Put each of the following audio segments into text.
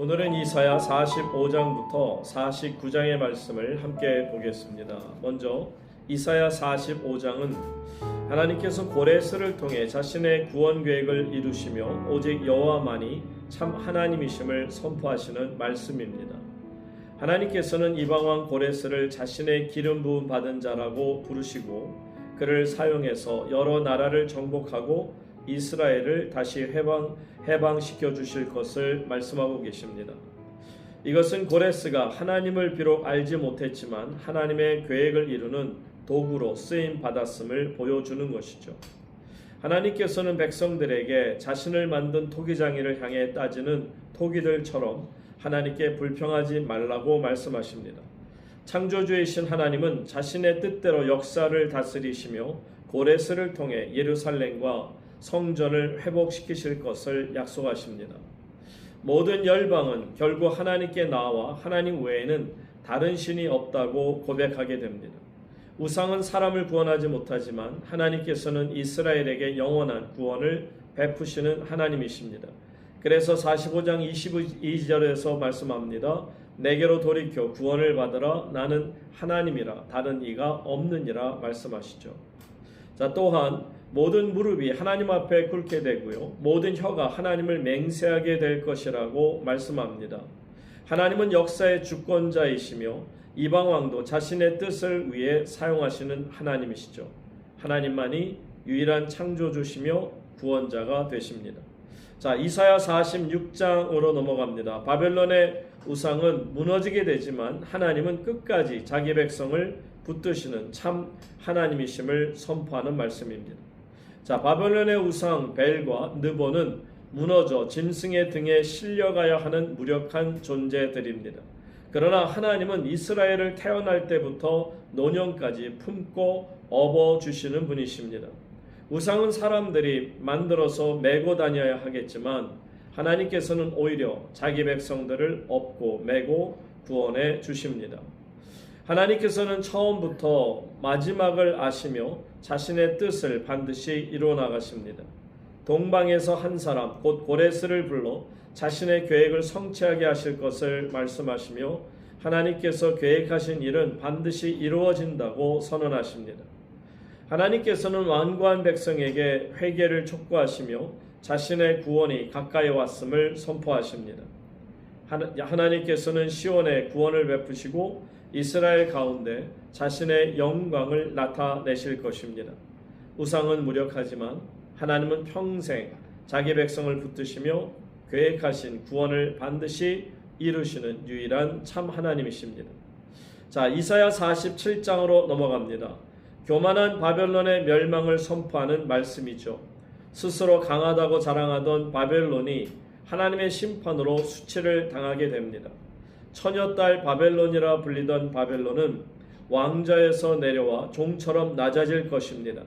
오늘은 이사야 45장부터 49장의 말씀을 함께 보겠습니다. 먼저 이사야 45장은 하나님께서 고레스를 통해 자신의 구원 계획을 이루시며 오직 여호와만이 참 하나님이심을 선포하시는 말씀입니다. 하나님께서는 이방왕 고레스를 자신의 기름 부음 받은 자라고 부르시고 그를 사용해서 여러 나라를 정복하고 이스라엘을 다시 해방시켜 주실 것을 말씀하고 계십니다. 이것은 고레스가 하나님을 비록 알지 못했지만 하나님의 계획을 이루는 도구로 쓰임 받았음을 보여주는 것이죠. 하나님께서는 백성들에게 자신을 만든 토기장이를 향해 따지는 토기들처럼 하나님께 불평하지 말라고 말씀하십니다. 창조주이신 하나님은 자신의 뜻대로 역사를 다스리시며 고레스를 통해 예루살렘과 성전을 회복시키실 것을 약속하십니다. 모든 열방은 결국 하나님께 나와 하나님 외에는 다른 신이 없다고 고백하게 됩니다. 우상은 사람을 구원하지 못하지만 하나님께서는 이스라엘에게 영원한 구원을 베푸시는 하나님이십니다. 그래서 45장 22절에서 말씀합니다. 내게로 돌이켜 구원을 받으라. 나는 하나님이라 다른 이가 없느니라 말씀하시죠. 자, 또한 모든 무릎이 하나님 앞에 꿇게 되고요, 모든 혀가 하나님을 맹세하게 될 것이라고 말씀합니다. 하나님은 역사의 주권자이시며 이방 왕도 자신의 뜻을 위해 사용하시는 하나님이시죠. 하나님만이 유일한 창조주시며 구원자가 되십니다. 자, 이사야 46장으로 넘어갑니다. 바벨론의 우상은 무너지게 되지만 하나님은 끝까지 자기 백성을 붙드시는 참 하나님이심을 선포하는 말씀입니다. 자, 바벨론의 우상 벨과 느보는 무너져 짐승의 등에 실려가야 하는 무력한 존재들입니다. 그러나 하나님은 이스라엘을 태어날 때부터 노년까지 품고 업어주시는 분이십니다. 우상은 사람들이 만들어서 메고 다녀야 하겠지만 하나님께서는 오히려 자기 백성들을 업고 메고 구원해 주십니다. 하나님께서는 처음부터 마지막을 아시며 자신의 뜻을 반드시 이루어 나가십니다. 동방에서 한 사람 곧 고레스를 불러 자신의 계획을 성취하게 하실 것을 말씀하시며 하나님께서 계획하신 일은 반드시 이루어진다고 선언하십니다. 하나님께서는 완고한 백성에게 회개를 촉구하시며 자신의 구원이 가까이 왔음을 선포하십니다. 하나님께서는 시온에 구원을 베푸시고 이스라엘 가운데 자신의 영광을 나타내실 것입니다. 우상은 무력하지만 하나님은 평생 자기 백성을 붙드시며 계획하신 구원을 반드시 이루시는 유일한 참 하나님이십니다. 자, 이사야 47장으로 넘어갑니다. 교만한 바벨론의 멸망을 선포하는 말씀이죠. 스스로 강하다고 자랑하던 바벨론이 하나님의 심판으로 수치를 당하게 됩니다. 처녀딸 바벨론이라 불리던 바벨론은 왕좌에서 내려와 종처럼 낮아질 것입니다.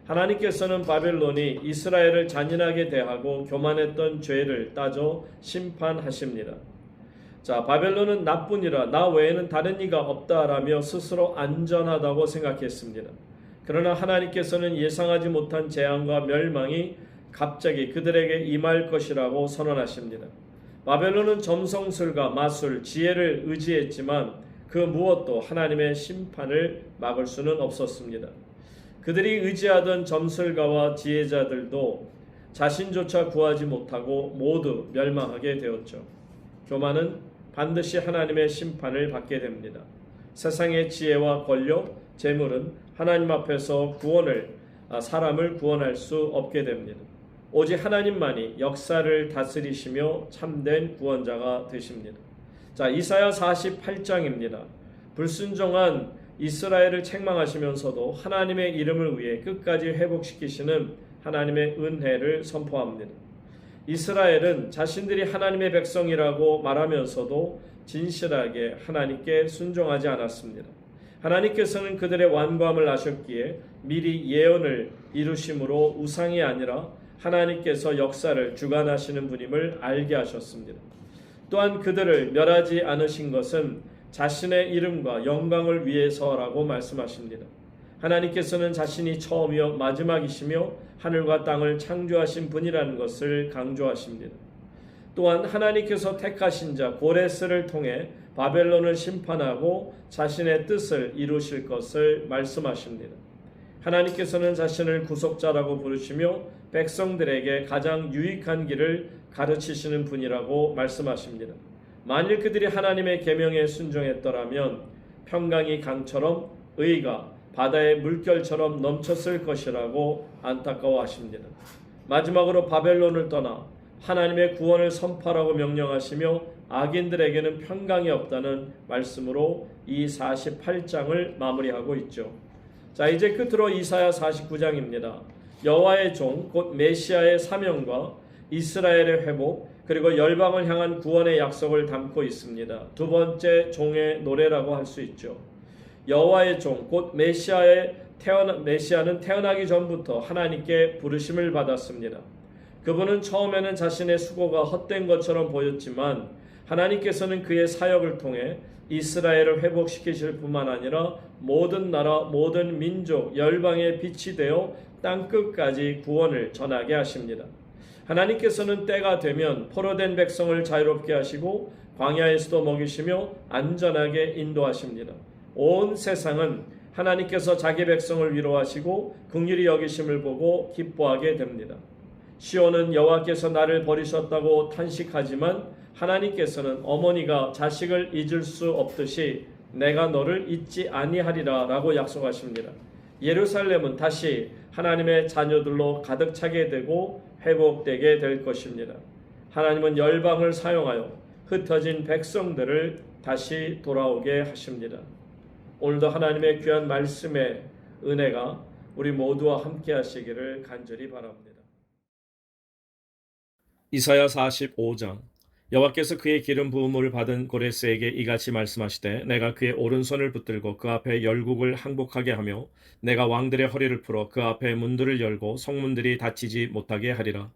하나님께서는 바벨론이 이스라엘을 잔인하게 대하고 교만했던 죄를 따져 심판하십니다. 자, 바벨론은 나뿐이라 나 외에는 다른 이가 없다라며 스스로 안전하다고 생각했습니다. 그러나 하나님께서는 예상하지 못한 재앙과 멸망이 갑자기 그들에게 임할 것이라고 선언하십니다. 바벨론은 점성술과 마술, 지혜를 의지했지만 그 무엇도 하나님의 심판을 막을 수는 없었습니다. 그들이 의지하던 점술가와 지혜자들도 자신조차 구하지 못하고 모두 멸망하게 되었죠. 교만은 반드시 하나님의 심판을 받게 됩니다. 세상의 지혜와 권력, 재물은 하나님 앞에서 사람을 구원할 수 없게 됩니다. 오직 하나님만이 역사를 다스리시며 참된 구원자가 되십니다. 자, 이사야 48장입니다. 불순종한 이스라엘을 책망하시면서도 하나님의 이름을 위해 끝까지 회복시키시는 하나님의 은혜를 선포합니다. 이스라엘은 자신들이 하나님의 백성이라고 말하면서도 진실하게 하나님께 순종하지 않았습니다. 하나님께서는 그들의 완고함을 아셨기에 미리 예언을 이루심으로 우상이 아니라 하나님께서 역사를 주관하시는 분임을 알게 하셨습니다. 또한 그들을 멸하지 않으신 것은 자신의 이름과 영광을 위해서라고 말씀하십니다. 하나님께서는 자신이 처음이요 마지막이시며 하늘과 땅을 창조하신 분이라는 것을 강조하십니다. 또한 하나님께서 택하신 자 고레스를 통해 바벨론을 심판하고 자신의 뜻을 이루실 것을 말씀하십니다. 하나님께서는 자신을 구속자라고 부르시며 백성들에게 가장 유익한 길을 가르치시는 분이라고 말씀하십니다. 만일 그들이 하나님의 계명에 순종했더라면 평강이 강처럼 의가 바다의 물결처럼 넘쳤을 것이라고 안타까워하십니다. 마지막으로 바벨론을 떠나 하나님의 구원을 선포하라고 명령하시며 악인들에게는 평강이 없다는 말씀으로 이 48장을 마무리하고 있죠. 자, 이제 끝으로 이사야 49장입니다. 여호와의 종 곧 메시아의 사명과 이스라엘의 회복 그리고 열방을 향한 구원의 약속을 담고 있습니다. 두 번째 종의 노래라고 할 수 있죠. 여호와의 종 곧 메시아는 태어나기 전부터 하나님께 부르심을 받았습니다. 그분은 처음에는 자신의 수고가 헛된 것처럼 보였지만 하나님께서는 그의 사역을 통해 이스라엘을 회복시키실 뿐만 아니라 모든 나라, 모든 민족, 열방의 빛이 되어 땅끝까지 구원을 전하게 하십니다. 하나님께서는 때가 되면 포로된 백성을 자유롭게 하시고 광야에서도 먹이시며 안전하게 인도하십니다. 온 세상은 하나님께서 자기 백성을 위로하시고 긍휼히 여기심을 보고 기뻐하게 됩니다. 시온은 여호와께서 나를 버리셨다고 탄식하지만 하나님께서는 어머니가 자식을 잊을 수 없듯이 내가 너를 잊지 아니하리라 라고 약속하십니다. 예루살렘은 다시 하나님의 자녀들로 가득 차게 되고 회복되게 될 것입니다. 하나님은 열방을 사용하여 흩어진 백성들을 다시 돌아오게 하십니다. 오늘도 하나님의 귀한 말씀의 은혜가 우리 모두와 함께 하시기를 간절히 바랍니다. 이사야 45장. 여호와께서 그의 기름 부음을 받은 고레스에게 이같이 말씀하시되 내가 그의 오른손을 붙들고 그 앞에 열국을 항복하게 하며 내가 왕들의 허리를 풀어 그 앞에 문들을 열고 성문들이 닫히지 못하게 하리라.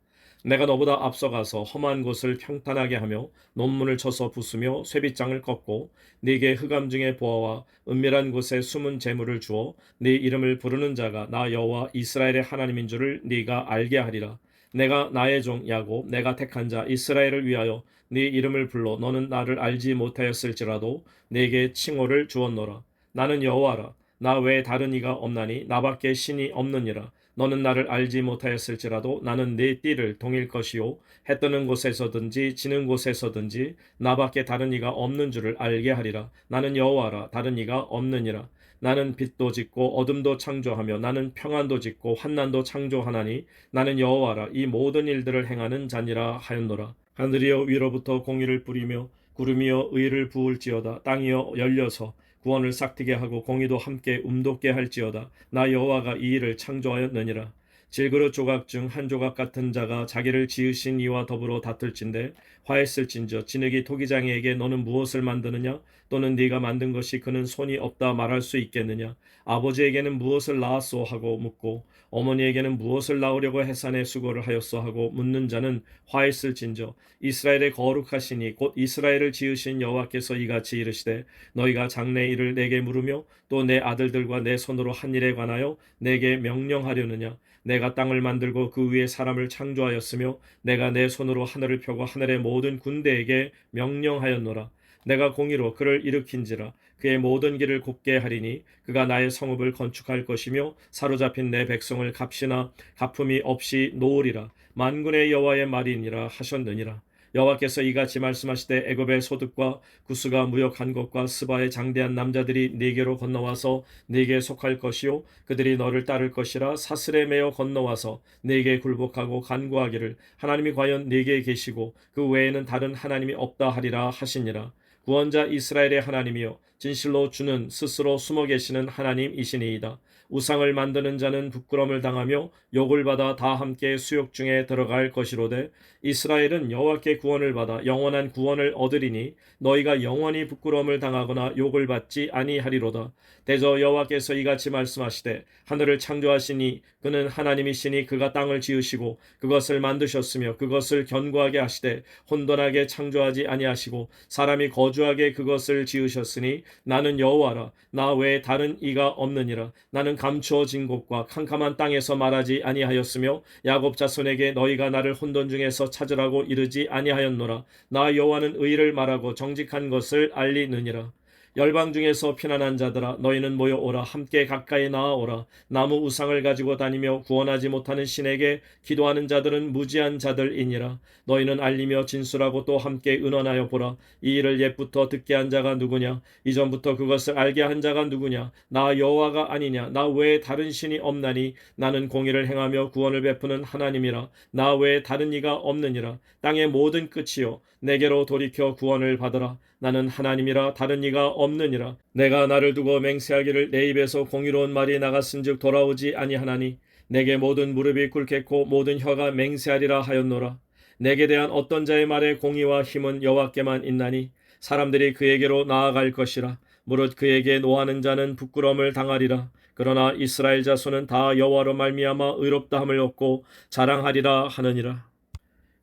내가 너보다 앞서가서 험한 곳을 평탄하게 하며 논문을 쳐서 부수며 쇠빗장을 꺾고 네게 흑암 중의 보화와 은밀한 곳에 숨은 재물을 주어 네 이름을 부르는 자가 나 여호와 이스라엘의 하나님인 줄을 네가 알게 하리라. 내가 나의 종 야곱 내가 택한 자 이스라엘을 위하여 네 이름을 불러 너는 나를 알지 못하였을지라도 네게 칭호를 주었노라. 나는 여호와라. 나 외에 다른 이가 없나니 나밖에 신이 없느니라. 너는 나를 알지 못하였을지라도 나는 네 띠를 동일 것이요 해 뜨는 곳에서든지 지는 곳에서든지 나밖에 다른 이가 없는 줄을 알게 하리라. 나는 여호와라. 다른 이가 없느니라. 나는 빛도 짓고 어둠도 창조하며 나는 평안도 짓고 환난도 창조하나니 나는 여호와라. 이 모든 일들을 행하는 자니라 하였노라. 하늘이여 위로부터 공의를 뿌리며 구름이여 의를 부을지어다. 땅이여 열려서 구원을 싹트게 하고 공의도 함께 움돋게 할지어다. 나 여호와가 이 일을 창조하였느니라. 질그릇 조각 중 한 조각 같은 자가 자기를 지으신 이와 더불어 다툴진대 화했을진저 진흙이 토기장이에게 너는 무엇을 만드느냐 또는 네가 만든 것이 그는 손이 없다 말할 수 있겠느냐. 아버지에게는 무엇을 낳았소 하고 묻고 어머니에게는 무엇을 낳으려고 해산에 수고를 하였소 하고 묻는 자는 화했을진저 이스라엘의 거룩하시니 곧 이스라엘을 지으신 여호와께서 이같이 이르시되 너희가 장래 일을 내게 물으며 또 내 아들들과 내 손으로 한 일에 관하여 내게 명령하려느냐. 내가 땅을 만들고 그 위에 사람을 창조하였으며 내가 내 손으로 하늘을 펴고 하늘의 모든 군대에게 명령하였노라. 내가 공의로 그를 일으킨지라. 그의 모든 길을 곱게 하리니 그가 나의 성읍을 건축할 것이며 사로잡힌 내 백성을 값이나 갚음이 없이 놓으리라. 만군의 여호와의 말이니라 하셨느니라. 여호와께서 이같이 말씀하시되 애굽의 소득과 구스가 무역한 것과 스바의 장대한 남자들이 네게로 건너와서 네게 속할 것이요 그들이 너를 따를 것이라. 사슬에 매어 건너와서 네게 굴복하고 간구하기를 하나님이 과연 네게 계시고 그 외에는 다른 하나님이 없다 하리라 하시니라. 구원자 이스라엘의 하나님이여 진실로 주는 스스로 숨어 계시는 하나님이시니이다. 우상을 만드는 자는 부끄러움을 당하며 욕을 받아 다 함께 수욕 중에 들어갈 것이로되 이스라엘은 여호와께 구원을 받아 영원한 구원을 얻으리니 너희가 영원히 부끄러움을 당하거나 욕을 받지 아니하리로다. 대저 여호와께서 이같이 말씀하시되 하늘을 창조하시니 그는 하나님이시니 그가 땅을 지으시고 그것을 만드셨으며 그것을 견고하게 하시되 혼돈하게 창조하지 아니하시고 사람이 거주하게 그것을 지으셨으니 나는 여호와라. 나 외에 다른 이가 없느니라. 나는 나는 감추어진 곳과 캄캄한 땅에서 말하지 아니하였으며 야곱 자손에게 너희가 나를 혼돈 중에서 찾으라고 이르지 아니하였노라. 나 여호와는 의를 말하고 정직한 것을 알리느니라. 열방 중에서 피난한 자들아 너희는 모여오라. 함께 가까이 나아오라. 나무 우상을 가지고 다니며 구원하지 못하는 신에게 기도하는 자들은 무지한 자들이니라. 너희는 알리며 진술하고 또 함께 의논하여 보라. 이 일을 옛부터 듣게 한 자가 누구냐? 이전부터 그것을 알게 한 자가 누구냐? 나 여호와가 아니냐? 나 외에 다른 신이 없나니? 나는 공의를 행하며 구원을 베푸는 하나님이라. 나 외에 다른 이가 없느니라. 땅의 모든 끝이요 내게로 돌이켜 구원을 받으라. 나는 하나님이라 다른 이가 없느니라. 내가 나를 두고 맹세하기를 내 입에서 공의로운 말이 나갔은즉 돌아오지 아니하나니 내게 모든 무릎이 꿇겠고 모든 혀가 맹세하리라 하였노라. 내게 대한 어떤 자의 말에 공의와 힘은 여호와께만 있나니 사람들이 그에게로 나아갈 것이라. 무릇 그에게 노하는 자는 부끄러움을 당하리라. 그러나 이스라엘 자손은 다 여호와로 말미암아 의롭다함을 얻고 자랑하리라 하느니라.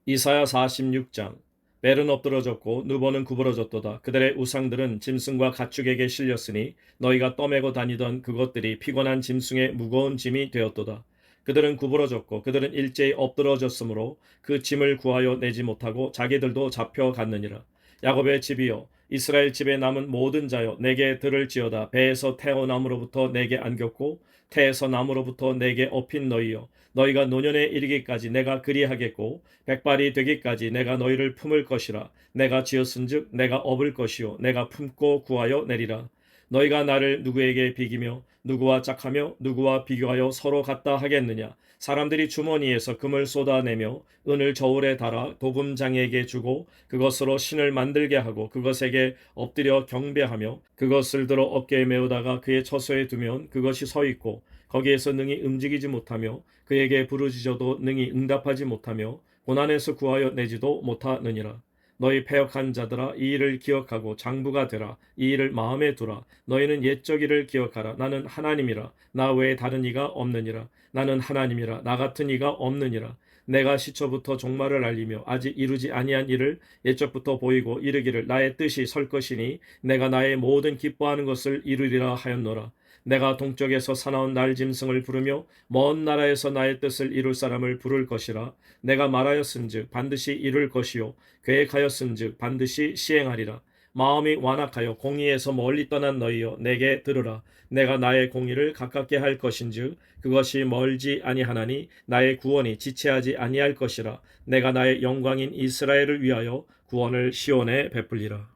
이사야 46장. 벨은 엎드러졌고 누보는 구부러졌도다. 그들의 우상들은 짐승과 가축에게 실렸으니 너희가 떠매고 다니던 그것들이 피곤한 짐승의 무거운 짐이 되었도다. 그들은 구부러졌고 그들은 일제히 엎드러졌으므로 그 짐을 구하여 내지 못하고 자기들도 잡혀갔느니라. 야곱의 집이여 이스라엘 집에 남은 모든 자여 내게 들을지어다. 배에서 태어남으로부터 내게 안겼고 태에서 남으로부터 내게 업힌 너희여 너희가 노년에 이르기까지 내가 그리하겠고 백발이 되기까지 내가 너희를 품을 것이라. 내가 지었은즉 내가 업을 것이요 내가 품고 구하여 내리라. 너희가 나를 누구에게 비기며 누구와 짝하며 누구와 비교하여 서로 같다 하겠느냐? 사람들이 주머니에서 금을 쏟아내며 은을 저울에 달아 도금장에게 주고 그것으로 신을 만들게 하고 그것에게 엎드려 경배하며 그것을 들어 어깨에 메우다가 그의 처소에 두면 그것이 서 있고 거기에서 능히 움직이지 못하며 그에게 부르짖어도 능히 응답하지 못하며 고난에서 구하여 내지도 못하느니라. 너희 패역한 자들아 이 일을 기억하고 장부가 되라. 이 일을 마음에 두라. 너희는 옛적 일을 기억하라. 나는 하나님이라. 나 외에 다른 이가 없느니라. 나는 하나님이라. 나 같은 이가 없느니라. 내가 시초부터 종말을 알리며 아직 이루지 아니한 일을 옛적부터 보이고 이르기를 나의 뜻이 설 것이니 내가 나의 모든 기뻐하는 것을 이루리라 하였노라. 내가 동쪽에서 사나운 날짐승을 부르며 먼 나라에서 나의 뜻을 이룰 사람을 부를 것이라. 내가 말하였은즉 반드시 이룰 것이요 계획하였은즉 반드시 시행하리라. 마음이 완악하여 공의에서 멀리 떠난 너희여 내게 들으라. 내가 나의 공의를 가깝게 할 것인즉 그것이 멀지 아니하나니 나의 구원이 지체하지 아니할 것이라. 내가 나의 영광인 이스라엘을 위하여 구원을 시온에 베풀리라.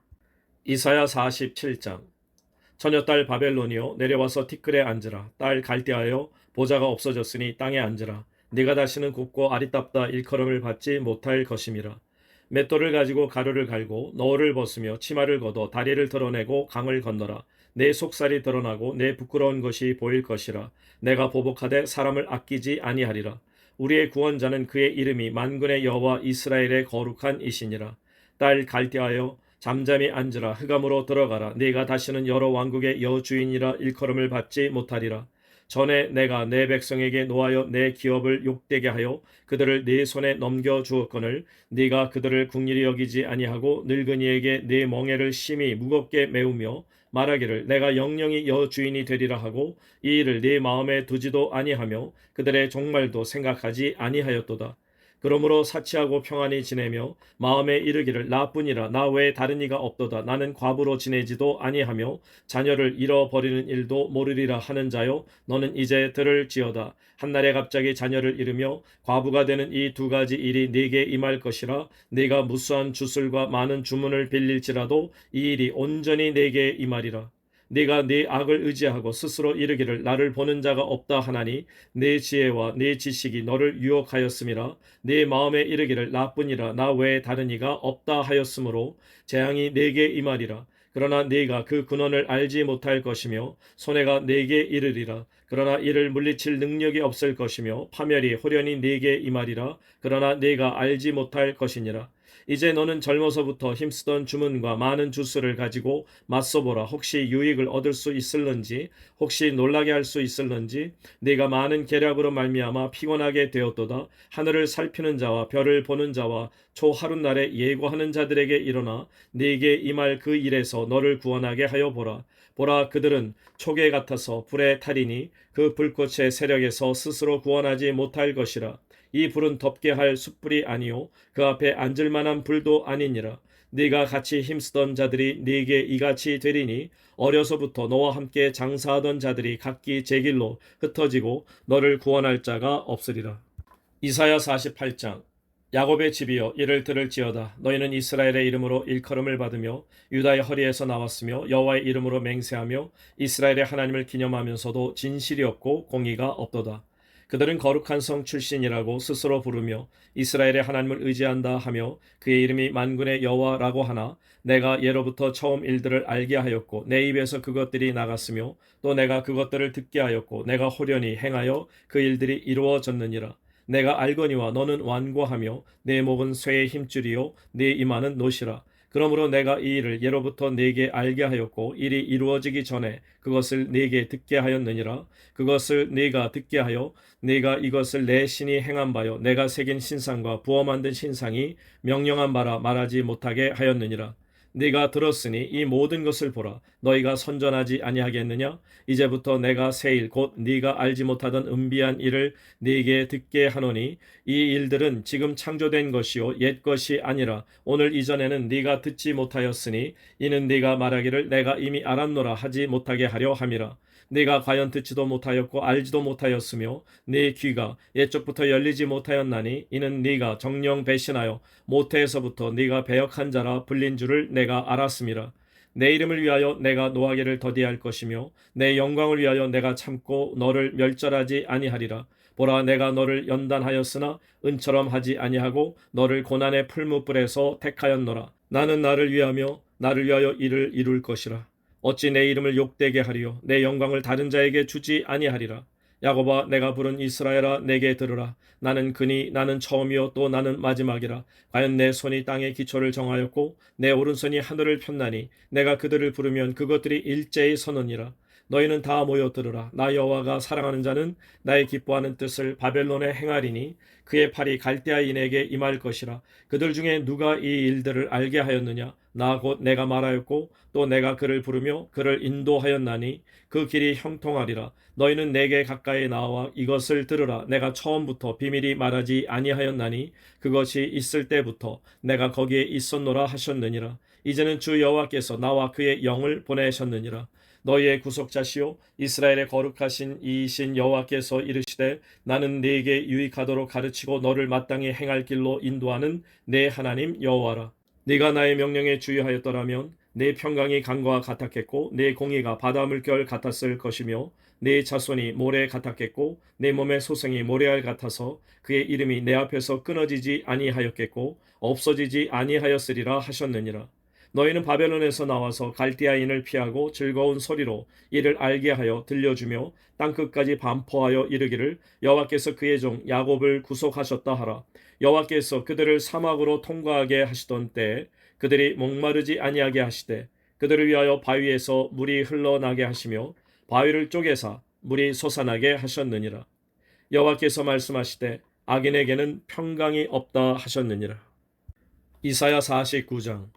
이사야 47장. 처녀딸 바벨론이여 내려와서 티끌에 앉으라. 딸 갈대하여 보좌가 없어졌으니 땅에 앉으라. 네가 다시는 곱고 아리따다 일컬음을 받지 못할 것임이라. 맷돌을 가지고 가루를 갈고 너울을 벗으며 치마를 걷어 다리를 드러내고 강을 건너라. 내 속살이 드러나고 내 부끄러운 것이 보일 것이라. 내가 보복하되 사람을 아끼지 아니하리라. 우리의 구원자는 그의 이름이 만군의 여호와 이스라엘의 거룩한 이시니라. 딸 갈대하여 잠잠히 앉으라. 흑암으로 들어가라. 네가 다시는 여러 왕국의 여주인이라 일컬음을 받지 못하리라. 전에 내가 내 백성에게 노하여 내 기업을 욕되게 하여 그들을 네 손에 넘겨 주었거늘 네가 그들을 궁일이 여기지 아니하고 늙은이에게 네 멍에를 심히 무겁게 메우며 말하기를 내가 영영이 여주인이 되리라 하고 이 일을 네 마음에 두지도 아니하며 그들의 종말도 생각하지 아니하였도다. 그러므로 사치하고 평안히 지내며 마음에 이르기를 나뿐이라 나 외에 다른 이가 없도다. 나는 과부로 지내지도 아니하며 자녀를 잃어버리는 일도 모르리라 하는 자여 너는 이제 들을지어다. 한날에 갑자기 자녀를 잃으며 과부가 되는 이 두 가지 일이 네게 임할 것이라. 네가 무수한 주술과 많은 주문을 빌릴지라도 이 일이 온전히 네게 임하리라. 네가 네 악을 의지하고 스스로 이르기를 나를 보는 자가 없다 하나니 네 지혜와 네 지식이 너를 유혹하였음이라. 네 마음에 이르기를 나뿐이라 나 외에 다른 이가 없다 하였으므로 재앙이 네게 임하리라. 그러나 네가 그 근원을 알지 못할 것이며 손해가 네게 이르리라. 그러나 이를 물리칠 능력이 없을 것이며 파멸이 호련히 네게 임하리라. 그러나 네가 알지 못할 것이니라. 이제 너는 젊어서부터 힘쓰던 주문과 많은 주술을 가지고 맞서보라. 혹시 유익을 얻을 수 있을런지 혹시 놀라게 할 수 있을런지 네가 많은 계략으로 말미암아 피곤하게 되었도다. 하늘을 살피는 자와 별을 보는 자와 초하룻날에 예고하는 자들에게 일어나 네게 임할 그 일에서 너를 구원하게 하여 보라. 보라, 그들은 초계 같아서 불에 타리니 그 불꽃의 세력에서 스스로 구원하지 못할 것이라. 이 불은 덮게 할 숯불이 아니요 그 앞에 앉을 만한 불도 아니니라. 네가 같이 힘쓰던 자들이 네게 이같이 되리니 어려서부터 너와 함께 장사하던 자들이 각기 제 길로 흩어지고 너를 구원할 자가 없으리라. 이사야 48장. 야곱의 집이여, 이를 들을지어다. 너희는 이스라엘의 이름으로 일컬음을 받으며 유다의 허리에서 나왔으며 여호와의 이름으로 맹세하며 이스라엘의 하나님을 기념하면서도 진실이 없고 공의가 없도다. 그들은 거룩한 성 출신이라고 스스로 부르며 이스라엘의 하나님을 의지한다 하며 그의 이름이 만군의 여호와라고 하나, 내가 예로부터 처음 일들을 알게 하였고 내 입에서 그것들이 나갔으며 또 내가 그것들을 듣게 하였고 내가 호련히 행하여 그 일들이 이루어졌느니라. 내가 알거니와 너는 완고하며 내 목은 쇠의 힘줄이요 내 이마는 노시라. 그러므로 내가 이 일을 예로부터 네게 알게 하였고 일이 이루어지기 전에 그것을 네게 듣게 하였느니라. 그것을 네가 듣게 하여 네가 이것을 내 신이 행한 바요 내가 새긴 신상과 부어 만든 신상이 명령한 바라 말하지 못하게 하였느니라. 네가 들었으니 이 모든 것을 보라. 너희가 선전하지 아니하겠느냐? 이제부터 내가 새 일 곧 네가 알지 못하던 은비한 일을 네게 듣게 하노니 이 일들은 지금 창조된 것이요 옛 것이 아니라 오늘 이전에는 네가 듣지 못하였으니 이는 네가 말하기를 내가 이미 알았노라 하지 못하게 하려 함이라. 네가 과연 듣지도 못하였고 알지도 못하였으며 네 귀가 옛적부터 열리지 못하였나니 이는 네가 정령 배신하여 모태에서부터 네가 배역한 자라 불린 줄을 내가 알았음이라. 내 이름을 위하여 내가 노하기를 더디할 것이며 내 영광을 위하여 내가 참고 너를 멸절하지 아니하리라. 보라, 내가 너를 연단하였으나 은처럼 하지 아니하고 너를 고난의 풀무불에서 택하였노라. 나는 나를 위하며 나를 위하여 이를 이룰 것이라. 어찌 내 이름을 욕되게 하리요 내 영광을 다른 자에게 주지 아니하리라. 야곱아, 내가 부른 이스라엘아, 내게 들으라. 나는 그니 나는 처음이요 또 나는 마지막이라. 과연 내 손이 땅의 기초를 정하였고 내 오른손이 하늘을 폈나니 내가 그들을 부르면 그것들이 일제히 서느니라. 너희는 다 모여 들으라. 나 여호와가 사랑하는 자는 나의 기뻐하는 뜻을 바벨론에 행하리니 그의 팔이 갈대아인에게 임할 것이라. 그들 중에 누가 이 일들을 알게 하였느냐? 나 곧 내가 말하였고 또 내가 그를 부르며 그를 인도하였나니 그 길이 형통하리라. 너희는 내게 가까이 나와 이것을 들으라. 내가 처음부터 비밀이 말하지 아니하였나니 그것이 있을 때부터 내가 거기에 있었노라 하셨느니라. 이제는 주 여호와께서 나와 그의 영을 보내셨느니라. 너희의 구속자시요 이스라엘의 거룩하신 이이신 여호와께서 이르시되 나는 네게 유익하도록 가르치고 너를 마땅히 행할 길로 인도하는 내 하나님 여호와라. 네가 나의 명령에 주의하였더라면 내 평강이 강과 같았겠고 내 공의가 바다 물결 같았을 것이며 내 자손이 모래 같았겠고 내 몸의 소생이 모래알 같아서 그의 이름이 내 앞에서 끊어지지 아니하였겠고 없어지지 아니하였으리라 하셨느니라. 너희는 바벨론에서 나와서 갈대아인을 피하고 즐거운 소리로 이를 알게 하여 들려주며 땅끝까지 반포하여 이르기를 여호와께서 그의 종 야곱을 구속하셨다 하라. 여호와께서 그들을 사막으로 통과하게 하시던 때에 그들이 목마르지 아니하게 하시되 그들을 위하여 바위에서 물이 흘러나게 하시며 바위를 쪼개사 물이 솟아나게 하셨느니라. 여호와께서 말씀하시되 악인에게는 평강이 없다 하셨느니라. 이사야 49장.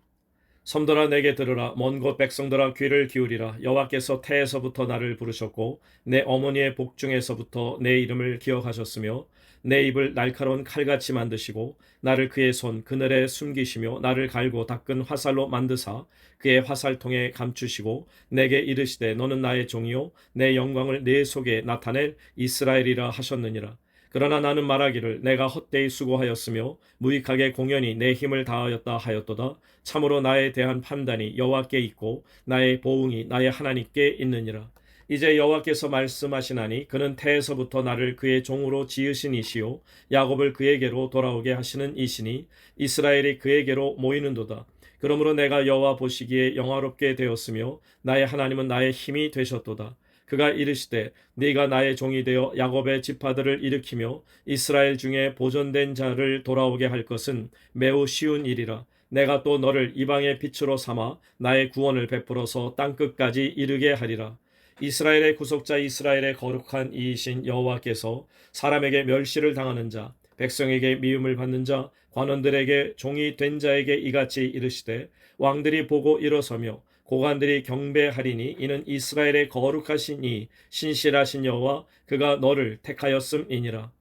섬들아 내게 들으라. 먼 곳 백성들아 귀를 기울이라. 여호와께서 태에서부터 나를 부르셨고 내 어머니의 복중에서부터 내 이름을 기억하셨으며 내 입을 날카로운 칼같이 만드시고 나를 그의 손 그늘에 숨기시며 나를 갈고 닦은 화살로 만드사 그의 화살통에 감추시고 내게 이르시되 너는 나의 종이요 내 영광을 내 속에 나타낼 이스라엘이라 하셨느니라. 그러나 나는 말하기를 내가 헛되이 수고하였으며 무익하게 공연히 내 힘을 다하였다 하였도다. 참으로 나에 대한 판단이 여호와께 있고 나의 보응이 나의 하나님께 있느니라. 이제 여호와께서 말씀하시나니 그는 태에서부터 나를 그의 종으로 지으신 이시요 야곱을 그에게로 돌아오게 하시는 이시니 이스라엘이 그에게로 모이는도다. 그러므로 내가 여호와 보시기에 영화롭게 되었으며 나의 하나님은 나의 힘이 되셨도다. 그가 이르시되 네가 나의 종이 되어 야곱의 지파들을 일으키며 이스라엘 중에 보존된 자를 돌아오게 할 것은 매우 쉬운 일이라. 내가 또 너를 이방의 빛으로 삼아 나의 구원을 베풀어서 땅끝까지 이르게 하리라. 이스라엘의 구속자 이스라엘의 거룩한 이이신 여호와께서 사람에게 멸시를 당하는 자 백성에게 미움을 받는 자 관원들에게 종이 된 자에게 이같이 이르시되 왕들이 보고 일어서며 고관들이 경배하리니 이는 이스라엘의 거룩하신 이 신실하신 여호와 그가 너를 택하였음이니라.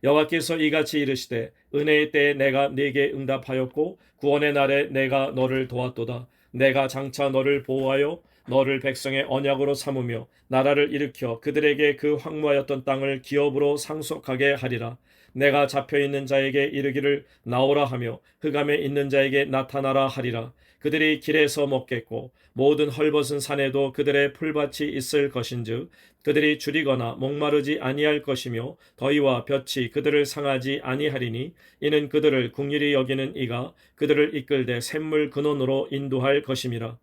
여호와께서 이같이 이르시되 은혜의 때에 내가 네게 응답하였고 구원의 날에 내가 너를 도왔도다. 내가 장차 너를 보호하여 너를 백성의 언약으로 삼으며 나라를 일으켜 그들에게 그 황무하였던 땅을 기업으로 상속하게 하리라. 내가 잡혀있는 자에게 이르기를 나오라 하며 흑암에 있는 자에게 나타나라 하리라. 그들이 길에서 먹겠고 모든 헐벗은 산에도 그들의 풀밭이 있을 것인즉 그들이 줄이거나 목마르지 아니할 것이며 더위와 볕이 그들을 상하지 아니하리니 이는 그들을 긍휼히 여기는 이가 그들을 이끌되 샘물 근원으로 인도할 것임이라.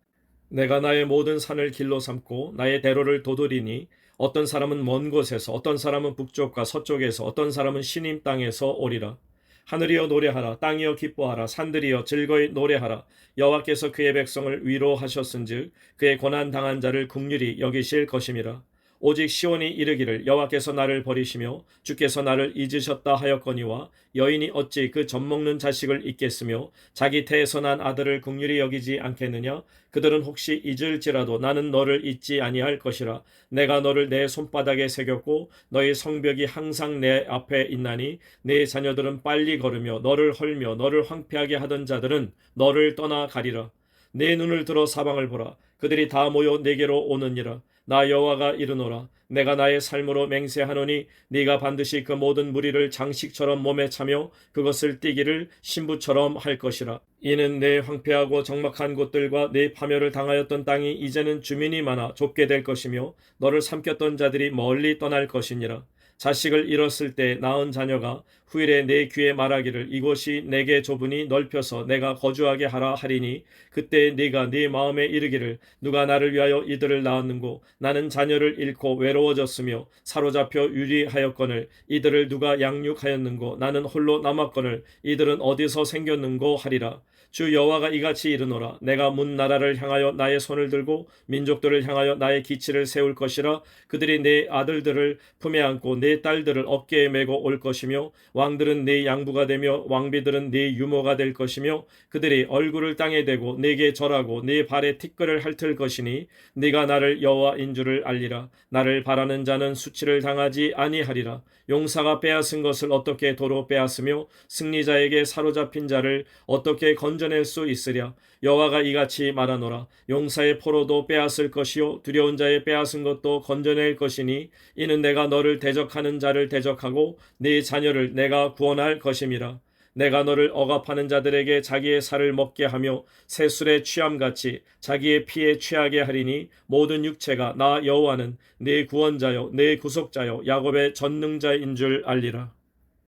내가 나의 모든 산을 길로 삼고 나의 대로를 도드리니 어떤 사람은 먼 곳에서 어떤 사람은 북쪽과 서쪽에서 어떤 사람은 시님 땅에서 오리라. 하늘이여 노래하라. 땅이여 기뻐하라. 산들이여 즐거이 노래하라. 여호와께서 그의 백성을 위로하셨은즉 그의 고난 당한 자를 긍휼히 여기실 것임이라. 오직 시온이 이르기를 여호와께서 나를 버리시며 주께서 나를 잊으셨다 하였거니와 여인이 어찌 그 젖먹는 자식을 잊겠으며 자기 태에서 난 아들을 긍휼히 여기지 않겠느냐. 그들은 혹시 잊을지라도 나는 너를 잊지 아니할 것이라. 내가 너를 내 손바닥에 새겼고 너의 성벽이 항상 내 앞에 있나니 내 자녀들은 빨리 걸으며 너를 헐며 너를 황폐하게 하던 자들은 너를 떠나가리라. 내 눈을 들어 사방을 보라. 그들이 다 모여 내게로 오느니라. 나 여호와가 이르노라. 내가 나의 삶으로 맹세하노니 네가 반드시 그 모든 무리를 장식처럼 몸에 차며 그것을 띠기를 신부처럼 할 것이라. 이는 내 황폐하고 적막한 곳들과 내 파멸을 당하였던 땅이 이제는 주민이 많아 좁게 될 것이며 너를 삼켰던 자들이 멀리 떠날 것이니라. 자식을 잃었을 때 낳은 자녀가 후일에 내 귀에 말하기를 이곳이 내게 좁으니 넓혀서 내가 거주하게 하라 하리니 그때 네가 네 마음에 이르기를 누가 나를 위하여 이들을 낳았는고 나는 자녀를 잃고 외로워졌으며 사로잡혀 유리하였거늘 이들을 누가 양육하였는고 나는 홀로 남았거늘 이들은 어디서 생겼는고 하리라. 주 여호와가 이같이 이르노라. 내가 문 나라를 향하여 나의 손을 들고 민족들을 향하여 나의 기치를 세울 것이라. 그들이 내 아들들을 품에 안고 내 딸들을 어깨에 메고 올 것이며 왕들은 내 양부가 되며 왕비들은 내 유모가 될 것이며 그들이 얼굴을 땅에 대고 내게 절하고 내 발에 티끌을 핥을 것이니 네가 나를 여호와인 줄을 알리라. 나를 바라는 자는 수치를 당하지 아니하리라. 용사가 빼앗은 것을 어떻게 도로 빼앗으며 승리자에게 사로잡힌 자를 어떻게 건져낼 수 있으랴. 여호와가 이같이 말하노라. 용사의 포로도 빼앗을 것이요 두려운 자의 빼앗은 것도 건져낼 것이니 이는 내가 너를 대적하는 자를 대적하고 네 자녀를 내가 구원할 것임이라. 내가 너를 억압하는 자들에게 자기의 살을 먹게 하며 새술의 취함같이 자기의 피에 취하게 하리니 모든 육체가 나 여호와는 네 구원자요 네 구속자요 야곱의 전능자인 줄 알리라.